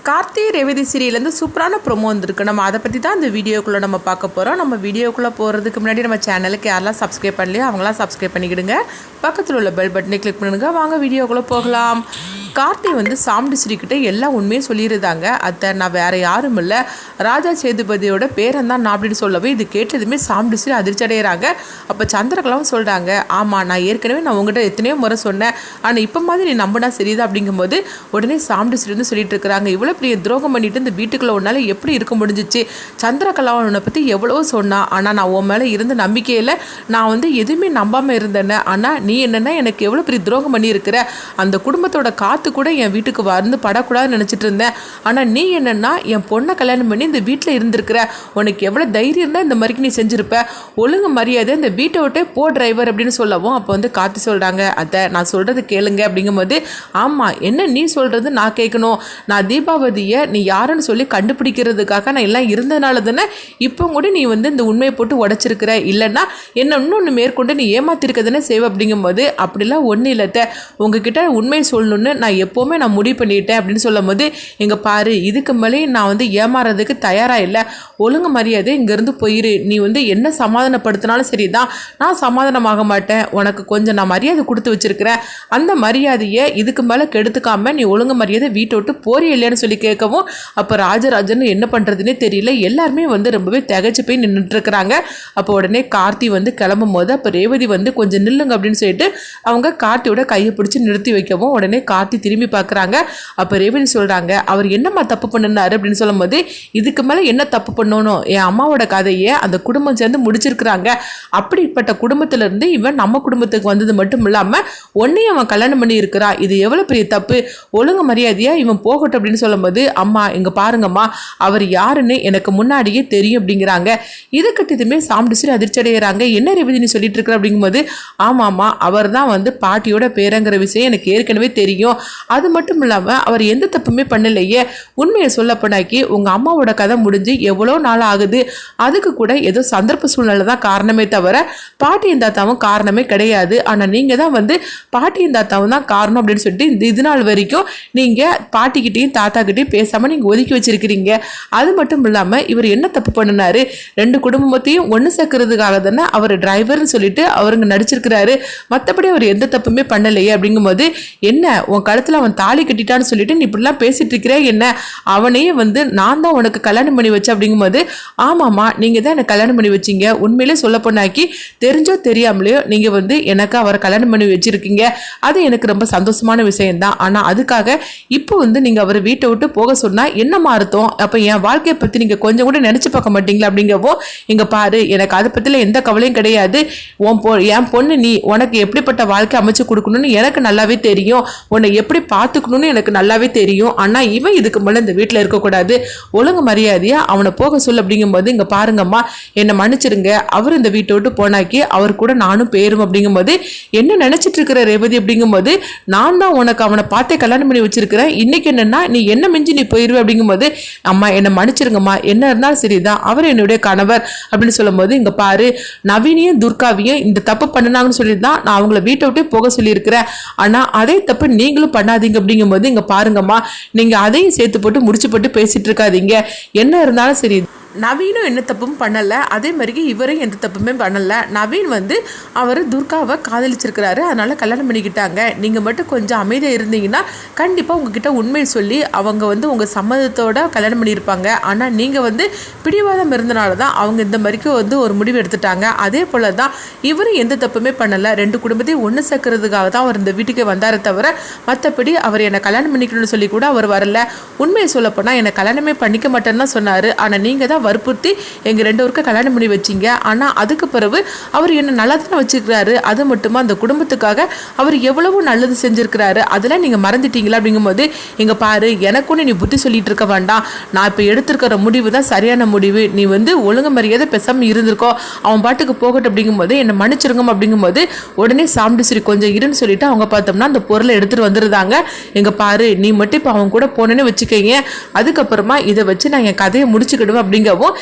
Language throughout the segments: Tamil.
கார்த்தி ரேவதி சீரியலேருந்து சூப்பரான ப்ரோமோ வந்திருக்கு. நம்ம அதை பற்றி தான் இந்த வீடியோக்குள்ளே நம்ம பார்க்க போகிறோம். நம்ம வீடியோக்குள்ளே போகிறதுக்கு முன்னாடி நம்ம சேனலுக்கு யாரெல்லாம் சப்ஸ்கிரைப் பண்ணலையோ அவங்களாம் சப்ஸ்கிரைப் பண்ணிக்கிடுங்க. பக்கத்தில் உள்ள பெல் பட்டனை கிளிக் பண்ணுங்க. வாங்க வீடியோக்குள்ளே போகலாம். கார்த்தி சாமுண்டி ஸ்ரீக்கிட்ட எல்லா உண்மையும் சொல்லியிருந்தாங்க. அத்தை, நான் வேறு யாரும் இல்லை, ராஜா சேதுபதியோட பேரன் தான் நான் அப்படின்னு சொல்லவே இது கேட்டதுமே சாமுண்டி ஸ்ரீ அதிர்ச்சி அடைகிறாங்க. அப்போ சந்திரகலாவும் சொல்கிறாங்க, ஆமாம் நான் ஏற்கனவே உங்கள்கிட்ட எத்தனையோ முறை சொன்னேன், ஆனால் இப்போ மாதிரி நீ நம்பினா சரிதான் அப்படிங்கும்போது உடனே சாமுண்டி ஸ்ரீ சொல்லிட்டு இருக்கிறாங்க, இவ்வளோ பெரிய துரோகம் பண்ணிட்டு இந்த வீட்டுக்குள்ளே உன்னால் எப்படி இருக்க முடிஞ்சிச்சு? சந்திரகலாவை உன்னை பற்றி எவ்வளவோ சொன்னா, ஆனால் நான் உன் மேலே இருந்த நம்பிக்கையில் நான் எதுவுமே நம்பாமல் இருந்தேன்னு. ஆனால் நீ என்னென்னா எனக்கு எவ்வளோ பெரிய துரோகம் பண்ணியிருக்கிற, அந்த குடும்பத்தோட காற்று கூட என் வீட்டுக்கு வந்து படக்கூடாதுன்னு நினச்சிட்டு இருந்தேன். ஆனால் நீ என்னென்னா என் பொண்ணை கல்யாணம் பண்ணி இந்த வீட்டில் இருந்திருக்கிற, உனக்கு எவ்வளோ தைரியம் இருந்தால் இந்த மாதிரிக்கு நீ செஞ்சுருப்ப, ஒழுங்கு மரியாதை இந்த வீட்டை விட்டே போ டிரைவர் அப்படின்னு சொல்லவும் அப்போ கார்த்தி சொல்கிறாங்க, அதை நான் சொல்கிறது கேளுங்க அப்படிங்கும்போது, ஆமாம் என்ன நீ சொல்கிறது நான் கேட்கணும், நான் தீபாவதியை நீ யாருன்னு சொல்லி கண்டுபிடிக்கிறதுக்காக நான் எல்லாம் இருந்ததுனால தானே இப்போ கூட நீ இந்த உண்மையை போட்டு உடச்சிருக்கிற, இல்லைன்னா என்ன இன்னொன்று மேற்கொண்டு நீ ஏமாத்திருக்க தானே செய்வ அப்படிங்கும்போது, அப்படிலாம் ஒன்றும் இல்லத்த, உங்ககிட்ட உண்மையை சொல்லணுன்னு நான் எப்போவுமே நான் முடிவு பண்ணிட்டேன் அப்படின்னு சொல்லும் போது, எங்கள் பாரு இதுக்கு மேலே நான் ஏமாறதுக்கு தயாராக இல்லை, ஒழுங்கு மரியாதை இங்கேருந்து போயிரு, நீ என்ன சமாதானப்படுத்தினாலும் சரி தான், நான் சமாதானமாக மாட்டேன், உனக்கு கொஞ்சம் நான் மரியாதை கொடுத்து வச்சிருக்கிறேன், அந்த மரியாதையை இதுக்கு மேலே கெடுத்துக்காம நீ ஒழுங்கு மரியாதை வீட்டை விட்டு போறிய இல்லைன்னு சொல்லி கேட்கவும், அப்போ ராஜராஜன் என்ன பண்ணுறதுனே தெரியல, எல்லாருமே ரொம்பவே திகைச்சு போய் நின்றுட்டுருக்குறாங்க. அப்போ உடனே கார்த்தி கிளம்பும் போது அப்போ ரேவதி கொஞ்சம் நில்லுங்க அப்படின்னு சொல்லிட்டு அவங்க கார்த்தியோட கையை பிடிச்சி நிறுத்தி வைக்கவும் உடனே கார்த்தி திரும்பி பார்க்குறாங்க. அப்போ ரேவதி சொல்கிறாங்க, அவர் என்னம்மா தப்பு பண்ணினாரு அப்படின்னு சொல்லும் போது, இதுக்கு மேலே என்ன தப்பு பண்ணணும், என் அம்மாவோட கதையை அந்த குடும்பம் சேர்ந்து முடிச்சிருக்கிறாங்க, அப்படிப்பட்ட குடும்பத்திலேருந்து இவன் நம்ம குடும்பத்துக்கு வந்தது மட்டும் இல்லாமல் ஒன்றையும் அவன் கல்யாணம் பண்ணி இருக்கிறான், இது எவ்வளோ பெரிய தப்பு, ஒழுங்கு மரியாதையாக இவன் போகட்டும் அப்படின்னு சொல்லும்போது, அம்மா இங்கே பாருங்கம்மா அவர் யாருன்னு எனக்கு முன்னாடியே தெரியும் அப்படிங்கிறாங்க. இது கட்டதுமே சாமுண்டி ஸ்ரீ அதிர்ச்சி அடைகிறாங்க. என்ன ரேவதி நீ சொல்லிட்டு இருக்கிற அப்படிங்கும்போது, ஆமாம்மா அவர் தான் பாட்டியோட பேரங்கிற விஷயம் எனக்கு ஏற்கனவே தெரியும், அது மட்டும் இல்லாமல் அவர் எந்த தப்புமே பண்ணலையே, உண்மையை சொல்ல போனாக்கி உங்கள் அம்மாவோட கதை முடிஞ்சு எவ்வளோ நாள் ஆகுது, அதுக்கு கூட ஏதோ சந்தர்ப்ப சூழ்நிலை தான் காரணமே தவிர பாட்டியின் தாத்தாவும் காரணமே கிடையாது, ஆனால் நீங்கள் தான் பாட்டியின் தாத்தாவும் தான் காரணம் அப்படின்னு சொல்லிட்டு இது நாள் வரைக்கும் நீங்கள் பாட்டிக்கிட்டையும் தாத்தாக்கிட்டையும் பேசாமல் நீங்கள் ஒதுக்கி வச்சிருக்கிறீங்க. அது மட்டும் இல்லாமல் இவர் என்ன தப்பு பண்ணினாரு, ரெண்டு குடும்பத்தையும் ஒன்று சேர்க்கறதுக்காக தானே அவர் டிரைவர்னு சொல்லிட்டு அவருங்க நடிச்சிருக்கிறாரு, மற்றபடி அவர் எந்த தப்புமே பண்ணலையே அப்படிங்கும்போது, என்ன உன் கழுத்தில் அவன் தாலி கட்டிட்டான்னு சொல்லிட்டு நீ இப்படிலாம் பேசிட்டு இருக்கிறே, என்ன அவனையே நான் தான் உனக்கு கல்யாணம் பண்ணி வச்சேன் அப்படிங்கும்போது, ஆமாம்மா நீங்கள் தான் எனக்கு கல்யாணம் பண்ணி வச்சிங்க, உண்மையிலே சொல்ல போனாக்கி தெரிஞ்சோ தெரியாமலையோ நீங்கள் எனக்கு அவரை கல்யாணம் பண்ணி வச்சிருக்கீங்க, அது எனக்கு ரொம்ப சந்தோஷமான விஷயம்தான். ஆனால் அதுக்காக இப்போ நீங்கள் அவரை வீட்டை விட்டு போக சொன்னால் என்ன மாறுத்தோம், அப்போ என் வாழ்க்கையை பற்றி நீங்கள் கொஞ்சம் கூட நினச்சி பார்க்க மாட்டீங்களா அப்படிங்கவோ, இங்கே பாரு எனக்கு அதை பற்றில எந்த கவலையும் கிடையாது, என் பொண்ணு நீ உனக்கு எப்படிப்பட்ட வாழ்க்கை அமைச்சு கொடுக்கணும்னு எனக்கு நல்லாவே தெரியும், உன்னை எப்படி பார்த்துக்கணும்னு எனக்கு நல்லாவே தெரியும், ஆனால் இவன் இதுக்கு மேலே இந்த வீட்டில் இருக்கக்கூடாது, ஒழுங்கு மரியாதையா அவனை போக சொல்லு அப்படிங்கும்போது, இங்கே பாருங்கம்மா என்னை மன்னிச்சிருங்க, அவர் இந்த வீட்டை விட்டு போனாக்கி அவர் கூட நானும் பேரும் அப்படிங்கும்போது, என்ன நினச்சிட்டு இருக்கிற ரேவதி அப்படிங்கும்போது, நான் தான் உனக்கு அவனை பார்த்தே கல்யாணம் பண்ணி வச்சிருக்கிறேன், இன்னைக்கு என்னன்னா நீ என்ன மிஞ்சி நீ போயிருவே அப்படிங்கும்போது, அம்மா என்னை மன்னிச்சிருங்கம்மா, என்ன இருந்தாலும் சரிதான், அவர் என்னுடைய கணவர் அப்படின்னு சொல்லும்போது, இங்கே பாரு நவீனையும் துர்காவையும் இந்த தப்பு பண்ணினாங்கன்னு சொல்லி தான் நான் அவங்கள வீட்டை விட்டு போக சொல்லியிருக்கிறேன், ஆனால் அதே தப்பு நீங்களும் பண்ணாதீங்க அப்படிங்கும்போது, இங்கே பாருங்கம்மா நீங்கள் அதையும் சேர்த்து போட்டு முடிச்சு போட்டு பேசிட்டு இருக்காதீங்க, என்ன இருந்தாலும் சரி நவீனும் என்ன தப்பும் பண்ணலை, அதே மாதிரி இவரும் எந்த தப்புமே பண்ணலை, நவீன் அவர் துர்காவை காதலிச்சிருக்கிறாரு, அதனால் கல்யாணம் பண்ணிக்கிட்டாங்க, நீங்கள் மட்டும் கொஞ்சம் அமைதியாக இருந்தீங்கன்னா கண்டிப்பாக உங்ககிட்ட உண்மையை சொல்லி அவங்க உங்கள் சம்மதத்தோட கல்யாணம் பண்ணியிருப்பாங்க, ஆனால் நீங்கள் பிடிவாதம் இருந்தனால தான் அவங்க இந்த மாதிரிக்கு ஒரு முடிவு எடுத்துட்டாங்க, அதே போல் தான் இவரும் எந்த தப்புமே பண்ணலை, ரெண்டு குடும்பத்தையும் ஒன்று சேர்க்கறதுக்காக தான் அவர் இந்த வீட்டுக்கு வந்தாரே தவிர மற்றபடி அவர் என்னை கல்யாணம் பண்ணிக்கணும்னு சொல்லி கூட அவர் வரல, உண்மையை சொல்லப்போனால் என்னை கல்யாணமே பண்ணிக்க மாட்டேன்னு தான் சொன்னார், ஆனால் நீங்கள் தான் வற்புறுத்தி எங்கள் ரெண்டு பேருக்கும் கல்யாணம் பண்ணி வச்சிங்க, ஆனால் அதுக்கு பிறகு அவர் என்ன நல்லா தானே வச்சுருக்கிறாரு, அது மட்டுமா அந்த குடும்பத்துக்காக அவர் எவ்வளவோ நல்லது செஞ்சுருக்கிறாரு, அதெல்லாம் நீங்கள் மறந்துட்டீங்களா அப்படிங்கும்போது, இங்கே பாரு எனக்கும் நீ புத்தி சொல்லிட்டு இருக்க வேண்டாம், நான் இப்போ எடுத்திருக்கிற முடிவு தான் சரியான முடிவு, நீ ஒழுங்கு மரியாதை பேசாமல் இருந்திருக்கோ, அவன் பாட்டுக்கு போகட்டும் அப்படிங்கும்போது என்னை மன்னிச்சிருங்க அப்படிங்கும்போது, உடனே சாமுண்டி ஸ்ரீ கொஞ்சம் இருன்னு சொல்லிட்டு அவங்க பார்த்தோம்னா அந்த பொருளை எடுத்துகிட்டு வந்துருந்தாங்க. எங்கே பாரு நீ மட்டும் இப்போ அவங்க கூட போனேன்னு வச்சுக்கோங்க, அதுக்கப்புறமா இதை வச்சு நான் என் கதையை முடிச்சுக்கிடுவேன் அப்படிங்க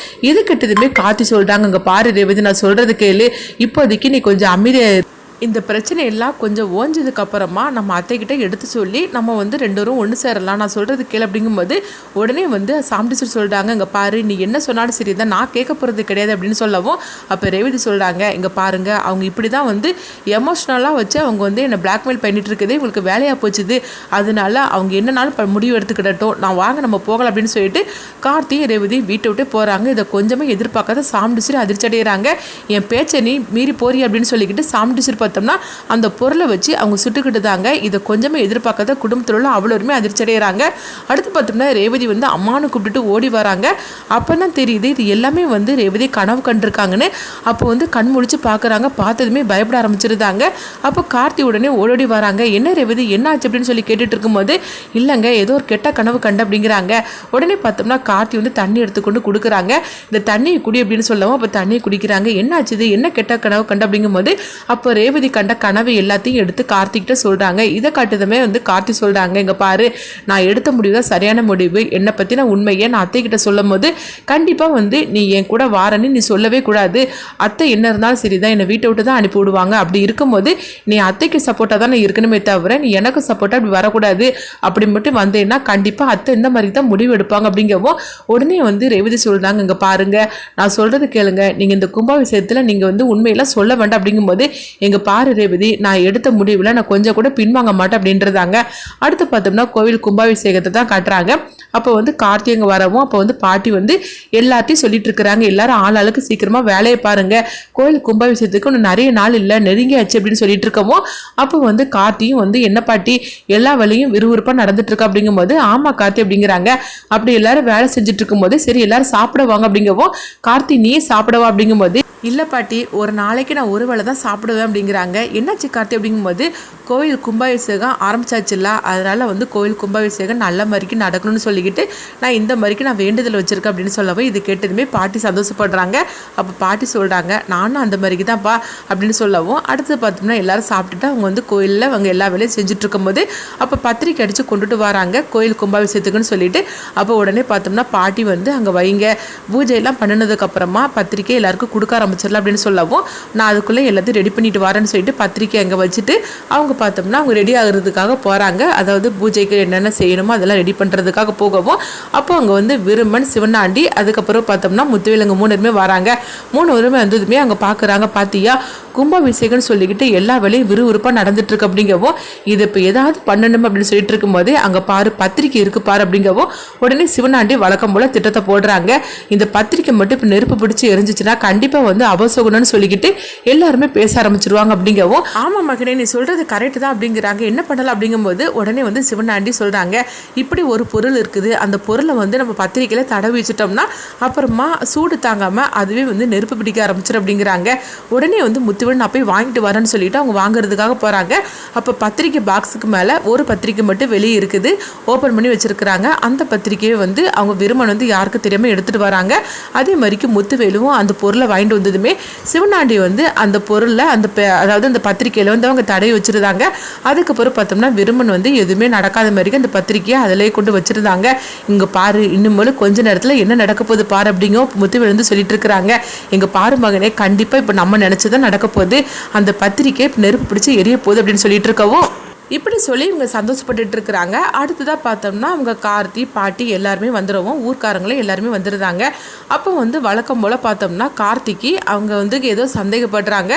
இது கிட்டதுமே காத்தி சொல்றாங்க, அங்க பாரு ரேவதி நான் சொல்றது கேளு, இப்போதைக்கு நீ கொஞ்சம் அமைதியா இந்த பிரச்சனை எல்லாம் கொஞ்சம் ஓஞ்சதுக்கு அப்புறமா நம்ம அத்தைக்கிட்ட எடுத்து சொல்லி நம்ம வந்து ரெண்டு பேரும் ஒன்று சேரலாம், நான் சொல்கிறது கேளு அப்படிங்கும்போது உடனே வந்து சாம் டீச்சர் சொல்கிறாங்க, இங்கே பாரு நீ என்ன சொன்னாலும் சரி தான், நான் கேட்க போகிறது கிடையாது அப்படின்னு சொல்லவும் அப்போ ரேவதி சொல்கிறாங்க, இங்கே பாருங்கள் அவங்க இப்படி தான் வந்து எமோஷ்னலாக வச்சு அவங்க வந்து என்னை பிளாக்மெயில் பண்ணிட்டு இருக்குது, இவங்களுக்கு வேலையாக போச்சுது, அதனால அவங்க என்னன்னாலும் முடிவு எடுத்துக்கிடட்டும், நான் வாங்க நம்ம போகலாம் அப்படின்னு சொல்லிட்டு கார்த்தி ரேவதி வீட்டை விட்டு போகிறாங்க. இதை கொஞ்சமே எதிர்பார்க்காத சாம் டீச்சர் அதிர்ச்சி அடைகிறாங்க. என் பேச்சை நீ மீறி போறி அப்படின்னு சொல்லிக்கிட்டு சாம் டீச்சர் பார்த்தோம்னா அந்த பொருளை வச்சு அவங்க சுட்டுக்கிட்டு தாங்க. இதை கொஞ்சமே எதிர்பார்க்காத குடும்பத்தில் உள்ள அவ்வளோருமே அதிர்ச்சி அடைகிறாங்க. அடுத்து பார்த்தோம்னா ரேவதி வந்து அம்மானு கூப்பிட்டுட்டு ஓடி வராங்க. அப்போ தான் தெரியுது இது எல்லாமே வந்து ரேவதி கனவு கண்டிருக்காங்கன்னு. அப்போ வந்து கண் முழிச்சு பார்க்குறாங்க. பார்த்ததுமே பயப்பட ஆரம்பிச்சிருந்தாங்க. அப்போ கார்த்தி உடனே ஓடி வராங்க. என்ன ரேவதி என்ன ஆச்சு அப்படின்னு சொல்லி கேட்டுட்டு இருக்கும்போது இல்லைங்க ஏதோ ஒரு கெட்ட கனவு கண்டு அப்படிங்கிறாங்க. உடனே பார்த்தோம்னா கார்த்தி வந்து தண்ணி எடுத்துக்கொண்டு கொடுக்குறாங்க. இந்த தண்ணியை குடி அப்படின்னு சொல்லவும் அப்போ தண்ணியை குடிக்கிறாங்க. என்ன ஆச்சுது என்ன கெட்ட கனவு கண்டு அப்படிங்கும்போது அப்போ ரேவதி கண்ட கனவு எல்லாத்தையும் எடுத்து கார்த்திகிட்ட சொல்கிறாங்க. இதை காட்டுதுமே வந்து கார்த்தி சொல்கிறாங்க, இங்கே பாரு நான் எடுத்த முடிவு தான் சரியான முடிவு, என்னை பற்றின உண்மையை நான் அத்தைக்கிட்ட சொல்லும் போது கண்டிப்பாக வந்து நீ என் கூட வாரன்னு நீ சொல்லவே கூடாது, அத்தை என்ன இருந்தாலும் சரி தான் என்னை வீட்டை விட்டு தான் அனுப்பி விடுவாங்க, அப்படி இருக்கும்போது நீ அத்தைக்கு சப்போர்ட்டாக தான் நான் இருக்கணுமே தவிர நீ எனக்கு சப்போர்ட்டாக அப்படி வரக்கூடாது, அப்படி மட்டும் வந்தேன்னா கண்டிப்பாக அத்தை இந்த மாதிரி தான் முடிவு எடுப்பாங்க அப்படிங்கவோ உடனே வந்து ரேவதி சொல்கிறாங்க, இங்கே பாருங்க நான் சொல்கிறது கேளுங்க, நீங்கள் இந்த கும்பாபிஷேகத்தில் நீங்கள் வந்து உண்மையெல்லாம் சொல்ல வேண்டாம் அப்படிங்கும்போது எங்கள் பாரு ரேவதி நான் எடுத்த முடிவில் நான் கொஞ்சம் கூட பின்வாங்க மாட்டேன் அப்படின்றதாங்க. அடுத்து பார்த்தோம்னா கோவில் கும்பாபிஷேகத்தை தான் காட்டுறாங்க. அப்போ வந்து கார்த்தி அங்கே வரவும் அப்போ வந்து பாட்டி வந்து எல்லாத்தையும் சொல்லிட்டு இருக்கிறாங்க, எல்லாரும் ஆளாளுக்கு சீக்கிரமாக வேலையை பாருங்க, கோயில் கும்பாபிஷேகத்துக்கு இன்னும் நிறைய நாள் இல்லை நெருங்கியாச்சு அப்படின்னு சொல்லிட்டு இருக்கவும் அப்போ வந்து கார்த்தியும் வந்து என்ன பாட்டி எல்லா வேலையும் விறுவிறுப்பாக நடந்துட்டு இருக்கா அப்படிங்கும்போது ஆமாம் கார்த்தி அப்படிங்கிறாங்க. அப்படி எல்லாரும் வேலை செஞ்சுட்டு இருக்கும்போது சரி எல்லாரும் சாப்பிடுவாங்க அப்படிங்கவும் கார்த்தி நீ சாப்பிடவா அப்படிங்கும்போது இல்லை பாட்டி ஒரு நாளைக்கு நான் ஒரு வேளை தான் சாப்பிடுவேன் அப்படிங்கிறாங்க. என்னாச்சு கார்த்தி அப்படிங்கும்போது கோயில் கும்பாபிஷேகம் ஆரம்பிச்சாச்சுல்ல, அதனால் வந்து கோயில் கும்பாபிஷேகம் நல்ல மாதிரிக்கு நடக்கணும்னு சொல்லிக்கிட்டு நான் இந்த மாதிரிக்கு நான் வேண்டுதல் வச்சுருக்கேன் அப்படின்னு சொல்லவும் இது கேட்டதுமே பாட்டி சந்தோஷப்படுறாங்க. அப்போ பாட்டி சொல்கிறாங்க நானும் அந்த மாதிரிக்கு தான்ப்பா அப்படின்னு சொல்லவும் அடுத்து பார்த்தோம்னா எல்லோரும் சாப்பிட்டுட்டு அவங்க வந்து கோயிலில் அவங்க எல்லா வேலையும் செஞ்சுட்டு இருக்கும்போது அப்போ பத்திரிக்கை அடித்து கொண்டுட்டு வராங்க கோயில் கும்பாபிஷேகத்துக்குன்னு சொல்லிட்டு. அப்போ உடனே பார்த்தோம்னா பாட்டி வந்து அங்கே வைங்க பூஜையெல்லாம் பண்ணினதுக்கப்புறமா பத்திரிக்கை எல்லாருக்கும் கொடுக்க ஆரம்பிச்சிடலாம் அப்படின்னு சொல்லவும் நான் அதுக்குள்ளே எல்லாத்தையும் ரெடி பண்ணிட்டு வரேன்னு சொல்லிட்டு பத்திரிக்கை அங்கே வச்சுட்டு அவங்க பார்த்தோம்னா அவங்க ரெடி ஆகுறதுக்காக போகிறாங்க. அதாவது பூஜைக்கு என்னென்ன செய்யணுமோ அதெல்லாம் ரெடி பண்ணுறதுக்காக போகவும் அப்போ அங்கே வந்து விருமன் சிவனாண்டி அதுக்கப்புறம் பார்த்தோம்னா முத்துவேலுங்க 3 பேருமே வராங்க. 3 பேருமே வந்ததுமே அங்கே பார்க்குறாங்க, பார்த்தியா கும்பாபிஷேகம்னு சொல்லிக்கிட்டு எல்லா வேலையும் விறுவிறுப்பாக நடந்துட்டுருக்கு அப்படிங்கவும் இது இப்போ ஏதாவது பண்ணணும் அப்படின்னு சொல்லிட்டு இருக்கும்போது அங்கே பாரு பத்திரிக்கை இருக்கு பாரு அப்படிங்கவும் உடனே சிவனாண்டி வழக்கம் போல் திட்டத்தை போடுறாங்க. இந்த பத்திரிக்கை மட்டும் இப்போ நெருப்பு பிடிச்சி எரிஞ்சிச்சுன்னா கண்டிப்பாக வந்து அபசகுனம்னு சொல்லிக்கிட்டு எல்லாருமே பேச ஆரம்பிச்சிருவாங்க அப்படிங்கவும் ஆமாம் மகனே நீ சொல்கிறது கரெக்டு தான் அப்படிங்கிறாங்க. என்ன பண்ணலாம் அப்படிங்கும்போது உடனே வந்து சிவனாண்டி சொல்கிறாங்க, இப்படி ஒரு பொருள் இருக்குது, அந்த பொருளை வந்து நம்ம பத்திரிக்கையில் தடவி வச்சுட்டோம்னா அப்புறமா சூடு தாங்காமல் அதுவே வந்து நெருப்பு பிடிக்க ஆரம்பிச்சிடும் அப்படிங்கிறாங்க. உடனே வந்து முத்துவேல் நான் போய் வாங்கிட்டு வரேன்னு சொல்லிட்டு அவங்க வாங்குறதுக்காக போகிறாங்க. அப்போ பத்திரிக்கை பாக்ஸுக்கு மேலே ஒரு பத்திரிக்கை மட்டும் வெளியே இருக்குது, ஓப்பன் பண்ணி வச்சுருக்கிறாங்க. அந்த பத்திரிக்கையை வந்து அவங்க விருமன் வந்து யாருக்கு தெரியாமல் எடுத்துகிட்டு வராங்க. அதே மாதிரிக்கு முத்துவேலும் அந்த பொருளை வாங்கிட்டு வந்ததுமே சிவனாண்டி வந்து அந்த பொருளை அதாவது அந்த பத்திரிக்கையில் வந்து அவங்க தடவி வச்சுருந்தாங்க. அதுக்கப்புறம் பார்த்தோம்னா விருமன் வந்து எதுவுமே நடக்காத மாதிரிக்கு அந்த பத்திரிக்கையை அதிலே கொண்டு வச்சுருந்தாங்க. இங்கே பாரு இன்னும் கொஞ்ச நேரத்தில் என்ன நடக்க போகுது பாரு அப்படிங்கோ முத்துவேல் வந்து சொல்லிட்டு இருக்கிறாங்க. எங்கள் பாரு மகனே கண்டிப்பாக இப்போ நம்ம நினச்சதான் நடக்க போகுது, அந்த பத்திரிக்கை நெருப்பு பிடிச்சி எரிய போகுது அப்படின்னு சொல்லிட்டு இருக்கவும் இப்படி சொல்லி இவங்க சந்தோஷப்பட்டுட்டு இருக்கிறாங்க. அடுத்ததாக பார்த்தோம்னா அவங்க கார்த்தி பாட்டி எல்லாருமே வந்துடுவோம், ஊர்க்காரங்களும் எல்லாருமே வந்துடுறாங்க. அப்போ வந்து வழக்கம் போல் பார்த்தோம்னா கார்த்திக்கு அவங்க வந்து ஏதோ சந்தேகப்படுறாங்க.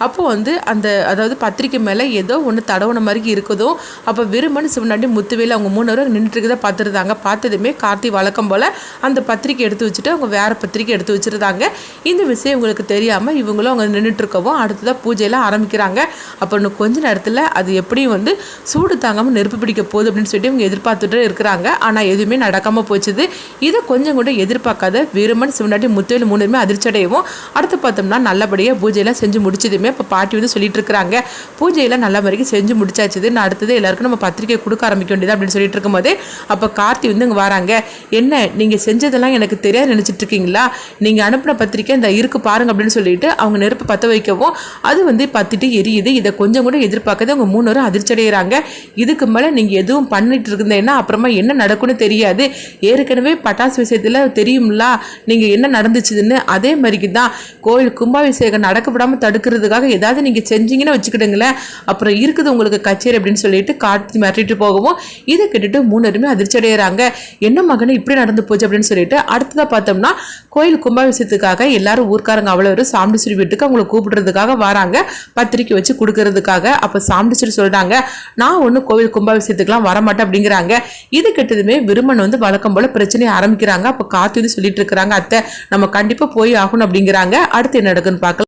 அப்போ வந்து அந்த அதாவது பத்திரிக்கை மேலே ஏதோ ஒன்று தடவுன மாதிரி இருக்குதோ. அப்போ விருமன் சிவனாண்டி முத்துவேல் அவங்க 3 பேரும் நின்றுட்டு பார்த்துருந்தாங்க. பார்த்ததுமே கார்த்தி வழக்கம் போல் அந்த பத்திரிக்கை எடுத்து வச்சுட்டு அவங்க வேறு பத்திரிக்கை எடுத்து வச்சுருந்தாங்க. இந்த விஷயம் இவங்களுக்கு தெரியாமல் இவங்களும் அவங்க நின்றுட்டு இருக்கவும் அடுத்ததாக பூஜையெல்லாம் ஆரம்பிக்கிறாங்க. அப்போ இன்னும் கொஞ்ச நேரத்தில் அது எப்படியும் வந்து சூடு தாங்காமல் நெருப்பு பிடிக்க போகுது அப்படின்னு சொல்லிட்டு இவங்க எதிர்பார்த்துட்டு இருக்கிறாங்க. ஆனால் எதுவுமே நடக்காமல் போச்சுது. இதை கொஞ்சம் கூட எதிர்பார்க்காத வீரமன் சிவனாண்டி முத்துவேல் 3 பேருமே அதிர்ச்சி அடையவும் அடுத்து பார்த்தோம்னா நல்லபடியாக பூஜையெல்லாம் செஞ்சு முடிச்சதுமே இப்போ பாட்டி வந்து சொல்லிட்டு இருக்கிறாங்க, பூஜையெல்லாம் நல்ல வரைக்கும் செஞ்சு முடிச்சாச்சுது, நான் அடுத்தது எல்லாருக்கும் நம்ம பத்திரிக்கை கொடுக்க ஆரம்பிக்க வேண்டியது அப்படின்னு சொல்லிட்டு இருக்கும்போது அப்போ கார்த்தி வந்து இங்கே வராங்க. என்ன நீங்கள் செஞ்சதெல்லாம் எனக்கு தெரியாது நினச்சிட்டு இருக்கீங்களா, நீங்கள் அனுப்பின பத்திரிக்கை இந்த இருக்கு பாருங்க அப்படின்னு சொல்லிட்டு அவங்க நெருப்பு பற்ற வைக்கவும் அது வந்து பத்திட்டு எரியுது. இதை கொஞ்சம் கூட எதிர்பார்க்காத அவங்க 3 பேரும் அதிர்ச்சி அடைகிறாங்க. இதுக்கு மேலே நீங்கள் எதுவும் பண்ணிட்டு இருந்தீங்கன்னா அப்புறமா என்ன நடக்கும்னு தெரியாது. ஏற்கனவே பட்டாசு விஷயத்தில் தெரியும்ல நீங்கள் என்ன நடந்துச்சுன்னு. அதே மாதிரிக்கு தான் கோயில் கும்பாபிஷேகம் நடக்க விடாமல் தடுக்கிறதுக்காக ஏதாவது நீங்கள் செஞ்சீங்கன்னு வச்சுக்கிடுங்களேன், அப்புறம் இருக்குது உங்களுக்கு கச்சேரி அப்படின்னு சொல்லிட்டு காட்டி மிரட்டிட்டு போகவும் இதை கேட்டுட்டு 3 பேருமே அதிர்ச்சி அடைகிறாங்க. என்ன மகனே இப்படி நடந்து போச்சு அப்படின்னு சொல்லிட்டு அடுத்ததாக பார்த்தோம்னா கோயில் கும்பாபிஷேகத்துக்காக எல்லாரும் ஊர்க்காரங்க அவ்வளோ சாமுண்டீஸ்வரி வீட்டுக்கு அவங்களை கூப்பிடுறதுக்காக வராங்க, பத்திரிக்கை வச்சு கொடுக்கறதுக்காக. அப்போ சாமுண்டீஸ்வரி சொல்றாங்க, நான் ஒன்றும் கோவில் கும்பாபிஷேகத்துக்குலாம் வரமாட்டேன் அப்படிங்கிறாங்க. இது கெட்டதுமே விருமன் வழக்கம் போல பிரச்சனையை ஆரம்பிக்கிறாங்க. அப்போ கார்த்தி சொல்லிட்டு இருக்கிறாங்க, அத்தை நம்ம கண்டிப்பா போய் ஆகணும் அப்படிங்கிறாங்க. அடுத்து என்ன நடக்குன்னு பார்க்கலாம்.